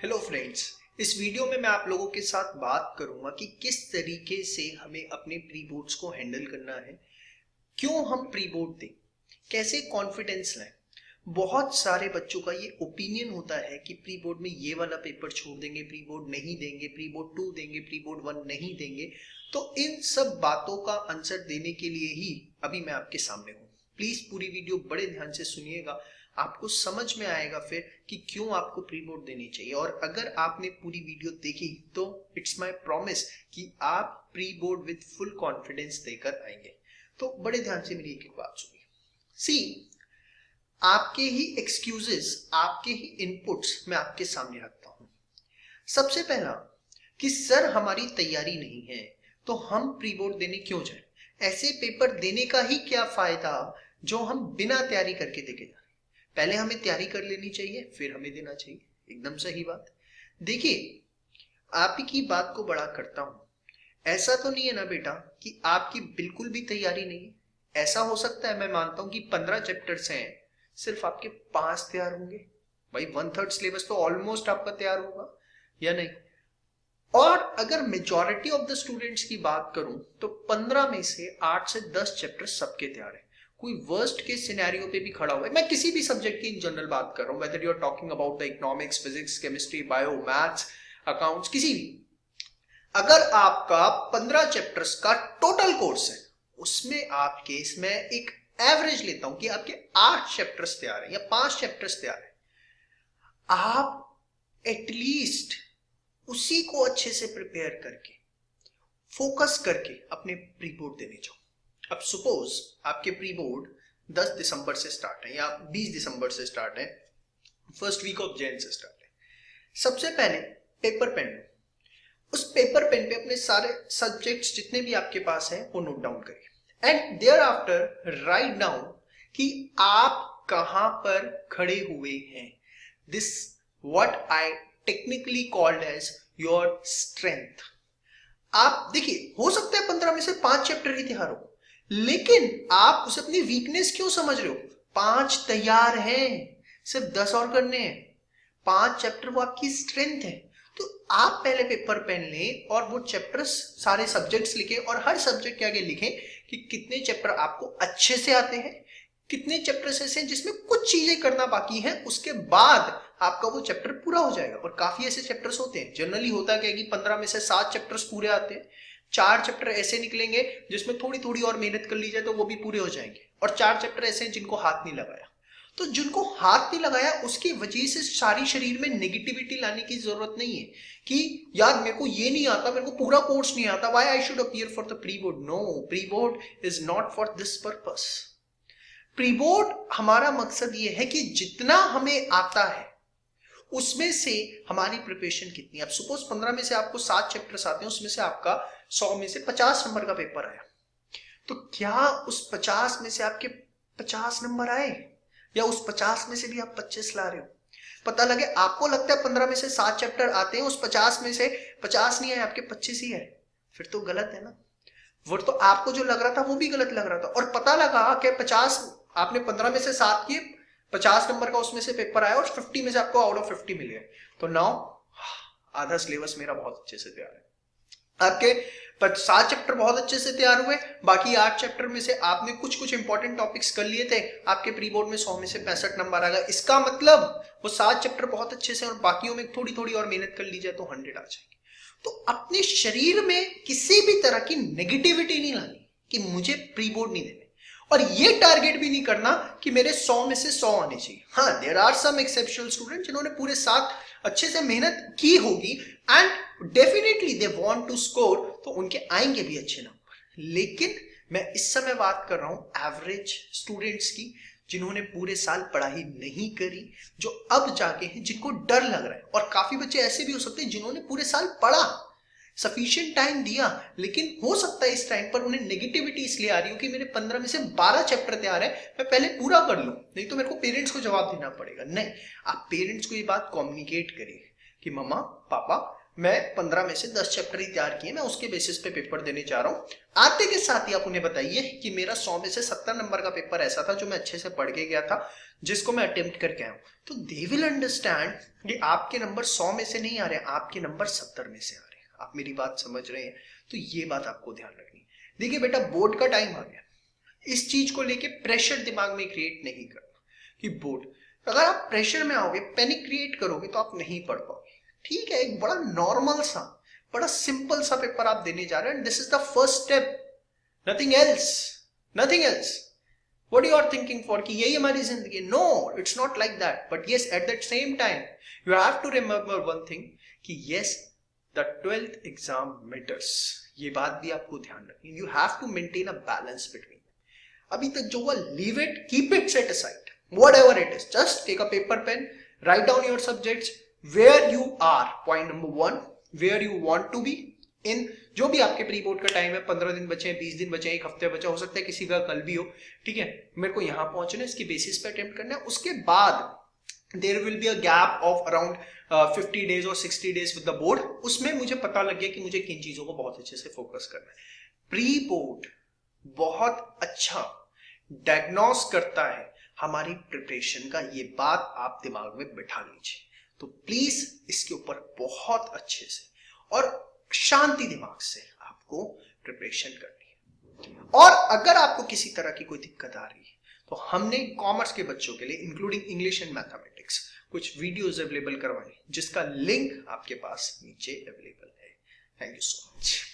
Hello friends, इस video में मैं आप लोगों के साथ बात करूंगा कि किस तरीके से हमें अपने प्री बोर्ड्स को हैंडल करना है, क्यों हम प्री बोर्ड दें, कैसे कॉन्फिडेंस लाएं। बहुत सारे बच्चों का ये ओपिनियन होता है कि प्री बोर्ड में ये वाला पेपर छोड़ देंगे, प्री बोर्ड नहीं देंगे, प्री बोर्ड 2 देंगे, प्री बोर्ड 1 नहीं देंगे। तो इन सब बातों का आंसर देने के लिए ही अभी मैं आपके सामने हूँ। प्लीज पूरी वीडियो बड़े ध्यान से सुनिएगा, आपको समझ में आएगा फिर कि क्यों आपको प्री बोर्ड देनी चाहिए। और अगर आपने पूरी वीडियो देखी तो इट्स माय प्रॉमिस कि आप pre board with full confidence देकर आएंगे। तो बड़े ध्यान से मेरी एक एक बात सुनिए। सी, आपके ही एक्सक्यूजेस, आपके ही इनपुट्स मैं आपके सामने रखता हूं। सबसे पहला कि सर हमारी तैयारी नहीं है तो हम प्री बोर्ड देने क्यों जाएं? ऐसे पेपर देने का ही क्या फायदा जो हम बिना तैयारी करके देके जा रहे हैं। पहले हमें तैयारी कर लेनी चाहिए, फिर हमें देना चाहिए। एकदम सही बात। देखिए, आप ही की बात को बड़ा करता हूं। ऐसा तो नहीं है ना बेटा कि आपकी बिल्कुल भी तैयारी नहीं है। ऐसा हो सकता है, मैं मानता हूं कि 15 चैप्टर्स हैं, सिर्फ आपके 5 तैयार होंगे। भाई 1/3 सिलेबस तो ऑलमोस्ट आपका तैयार होगा या नहीं। और अगर मेजॉरिटी ऑफ द स्टूडेंट्स की बात करूं तो 15 में से 8 से 10 चैप्टर सबके तैयार है। कोई वर्स्ट के सिनेरियो पे भी खड़ा हुआ है। मैं किसी भी सब्जेक्ट की इन जनरल बात कर रहा हूं, whether you are talking about the economics, physics, chemistry, bio, maths, accounts, किसी भी। अगर आपका 15 चैप्टर्स का टोटल कोर्स है, उसमें आपके इसमें एक एवरेज लेता हूं कि आपके 8 चैप्टर्स तैयार है या 5 चैप्टर्स तैयार है, आप एटलीस्ट उसी को अच्छे से प्रिपेयर करके, फोकस करके अपने प्री बोर्ड देने जाओ। अब सपोज आपके प्री बोर्ड 10 दिसंबर से स्टार्ट है या 20 दिसंबर से स्टार्ट है, फर्स्ट वीक ऑफ जैन से स्टार्ट है। सबसे पहले पेपर पेन लो। उस पेपर पेन पे अपने सारे सब्जेक्ट्स जितने भी आपके पास हैं वो नोट डाउन करिए and thereafter write down कि आप कहां पर खड़े हुए हैं। This what I technically called as your strength. आप देखिए, हो सकता है 15 में से 5 चैप्टर ही तैयार हो, लेकिन आप उसे अपनी वीकनेस क्यों समझ रहे हो। 5 तैयार हैं, सिर्फ 10 और करने हैं। 5 चैप्टर वो आपकी स्ट्रेंथ है। तो आप पहले पेपर पेन लें और वो चैप्टर्स, सारे सब्जेक्ट्स लिखें और हर सब्जेक्ट के आगे लिखें कि कितने चैप्टर आपको अच्छे से आते हैं, कितने चैप्टर्स ऐसे हैं जिसमें कुछ चीजें करना बाकी है, उसके बाद आपका वो चैप्टर पूरा हो जाएगा। और काफी ऐसे चैप्टर्स होते हैं, जनरली होता क्या है कि 15 में से 7 चैप्टर्स पूरे आते हैं, 4 चैप्टर ऐसे निकलेंगे जिसमें थोड़ी थोड़ी और मेहनत कर ली जाए तो वो भी पूरे हो जाएंगे, और 4 चैप्टर ऐसे हैं जिनको हाथ नहीं लगाया। तो जिनको हाथ नहीं लगाया उसकी वजह से सारी शरीर में नेगेटिविटी लाने की जरूरत नहीं है कि यार मेरे को ये नहीं आता, मेरे को पूरा कोर्स नहीं आता, why I should appear for the pre board. No, pre board is not for this purpose. Pre board हमारा मकसद ये है कि जितना हमें आता है उसमें से हमारी प्रिपरेशन कितनी है। अब सपोज 15 में से आपको 7 चैप्टर्स आते हैं, उसमें से आपका 100 में से 50 नंबर का पेपर आया, तो क्या उस 50 में से आपके 50 नंबर आए या उस 50 में से भी आप 25 ला रहे हो। पता लगे आपको लगता है 15 में से 7 चैप्टर आते हैं, उस 50 में से 50 नहीं है, आपके 25 ही है, फिर तो गलत है ना। वो तो आपको जो लग रहा था वो भी गलत लग रहा था। और पता लगा कि 50 आपने 15 में से 7 किए, 50 नंबर का उसमें से पेपर आया और 50 में से आपको आउट ऑफ 50 मिल गए, तो नाउ आधा सिलेबस मेरा बहुत अच्छे से तैयार है। आपके 7 चैप्टर बहुत अच्छे से तैयार हुए, बाकी 8 चैप्टर में से आपने कुछ कुछ इंपॉर्टेंट टॉपिक्स कर लिए थे, आपके प्री बोर्ड में 100 में से 65 नंबर आ गए। इसका मतलब वो 7 चैप्टर बहुत अच्छे से और बाकियों में थोड़ी थोड़ी और मेहनत कर ली जाए तो 100 आ जाएंगे। तो अपने शरीर में किसी भी तरह की नेगेटिविटी नहीं लानी कि मुझे प्री बोर्ड नहीं देने, और ये टारगेट भी नहीं करना कि मेरे 100 में से 100 आने चाहिए। हाँ, there are some exceptional student जिन्होंने पूरे 7 अच्छे से मेहनत की होगी and definitely they want to score, तो उनके आएंगे भी अच्छे नंबर। लेकिन मैं इस समय बात कर रहा हूं एवरेज स्टूडेंट्स की, जिन्होंने पूरे साल पढ़ाई नहीं करी, जो अब जाके हैं, जिनको डर लग रहा है। और काफी बच्चे ऐसे भी हो सकते हैं जिन्होंने पूरे साल पढ़ा, सफिशिएंट टाइम दिया, लेकिन हो सकता है इस टाइम पर उन्हें नेगेटिविटी इसलिए आ रही हो कि मेरे 15 में से 12 चैप्टर तैयार है, मैं पहले पूरा कर लूं, नहीं तो मेरे को पेरेंट्स को जवाब देना पड़ेगा। नहीं, आप पेरेंट्स को ये बात कम्युनिकेट करिए कि मम्मा पापा मैं 15 में से 10 चैप्टर ही तैयार किए, मैं उसके बेसिस पे पेपर देने जा रहा हूँ। आते के साथ ही आप उन्हें बताइए कि मेरा 100 में से 70 नंबर का पेपर ऐसा था जो मैं अच्छे से पढ़ के गया था, जिसको मैं अटेम्प्ट करके आया हूँ। तो दे विल अंडरस्टैंड कि आपके नंबर 100 में से नहीं आ रहे, आपके नंबर 70 में से आ रहे हैं। आप मेरी बात समझ रहे हैं? तो ये बात आपको ध्यान रखनी है। देखिए बेटा, बोर्ड का टाइम आ गया, इस चीज को लेके प्रेशर दिमाग में क्रिएट नहीं करना कि बोर्ड, अगर आप प्रेशर में आओगे, पैनिक क्रिएट करोगे तो आप नहीं पढ़ पाओगे। ठीक है, एक बड़ा नॉर्मल सा, बड़ा सिंपल सा पेपर आप देने जा रहे हैं, this is the first step, nothing else, nothing else. What you are thinking for कि यही हमारी जिंदगी? No, it's not like that. But yes, at that same time, you have to remember one thing कि yes, the 12th exam matters. ये बात भी आपको ध्यान रखनी। You have to maintain a balance between them. अभी तक जो हुआ, leave it, keep it set aside. Whatever it is, just take a paper pen, write down your subjects, where you are. Point number 1, where you want to be. इन जो भी आपके pre board का time है, 15 दिन बचे हैं, 20 दिन बचे हैं, 1 हफ्ते बचा, हो सकता है किसी का कल भी हो, ठीक है, मेरे को यहाँ पहुंचना है, इसके बेसिस पे अटेम्प्ट करना है। उसके बाद there will be a gap of around 50 days और 60 डेज विद द बोर्ड। उसमें मुझे पता लग गया कि मुझे किन चीजों को बहुत अच्छे से फोकस करना है। प्री बोर्ड बहुत अच्छा डायग्नोस करता है हमारी प्रिपरेशन का, ये बात आप दिमाग में बिठा लीजिए। तो प्लीज इसके ऊपर बहुत अच्छे से और शांति दिमाग से आपको प्रिपरेशन करनी है। और अगर आपको किसी तरह की कोई दिक्कत आ रही है तो हमने कॉमर्स के बच्चों के लिए इंक्लूडिंग इंग्लिश एंड मैथमेटिक्स कुछ वीडियोस अवेलेबल करवाए, जिसका लिंक आपके पास नीचे अवेलेबल है। Thank you so much.